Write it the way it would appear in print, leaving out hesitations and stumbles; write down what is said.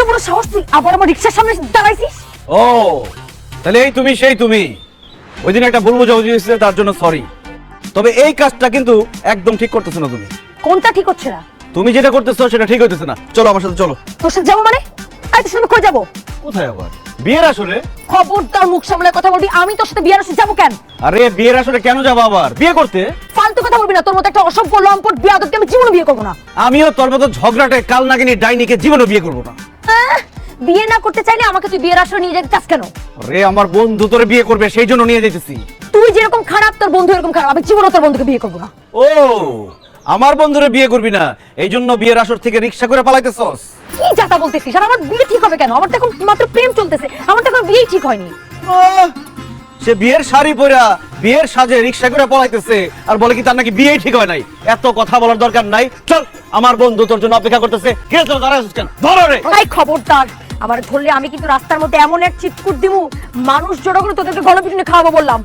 বড় সাহস তুই আবার আমার রিক্সার সামনে এসে দাঁড়াইছিস? ও তাহলে এই তুমি সেই তুমি। ওই দিন একটা ভুল বোঝাবুঝি হয়েছে, তার জন্য সরি। তবে এই কাজটা কিন্তু একদম ঠিক করতেছো না তুমি। কোনটা ঠিক হচ্ছে না? তুমি যেটা করতেছো সেটা ঠিক হইতেছে না। চলো আমার সাথে চলো। তোর সাথে যাবো মানে? আরে তোর সাথে কই যাবো? কোথায় আবার? বিয়ের আসরে। খবরদার মুখ সামলে কথা বলবি। আমি তোর সাথে বিয়ের আসরে যাবো কেন? আরে বিয়ের আসরে কেন যাবো আবার? বিয়ে করতে। ফালতু কথা বলবি না। তোর মতো একটা অসভ্য লম্পট বিয়াদবকে আমি জীবনে বিয়ে করবো না। আমিও তোর মতো ঝগড়াটে কাল নাগিনী ডাইনিকে জীবনে বিয়ে করবো না। বিয়ে না করতে চাইলে আমাকে তুই বিয়ের আসরে নিয়ে যেতে চাস কেন? আরে আমার বন্ধু তোরে বিয়ে করবে, সেই জন্য নিয়ে যেতেছি। তুই যেরকম খারাপ তোর বন্ধু এরকম খারাপ। আমি জীবনে তোর বন্ধুকে বিয়ে করবো না। ও আমার বন্ধুরে বিয়ে করবি না, এই জন্য বিয়ের আসর থেকে রিক্সা করে পালাইতেছস? কি যাতা বলতেছিস? আর আমার বিয়ে ঠিক হবে কেন? আমার তো এখন মাত্র প্রেম চলতেছে। আমার তো এখন বিয়ে ঠিক হয়নি। সে বিয়ের শাড়ি পরা বিয়ের সাজে রিক্সা করে পলাইতেছে আর বলে কি তার নাকি বিয়েই ঠিক হয় নাই। এত কথা বলার দরকার নাই। চল, আমার বন্ধু তোর জন্য অপেক্ষা করতেছে। কে চল, দাঁড়াছিস কেন? ধরো রে। ভাই খবরদার, আমার ধরলে আমি কিন্তু রাস্তার মধ্যে এমন এক চিৎকুট দিমু, মানুষ জড়ো করে তোদেরকে গণপিটুনি খাওয়াবো বললাম।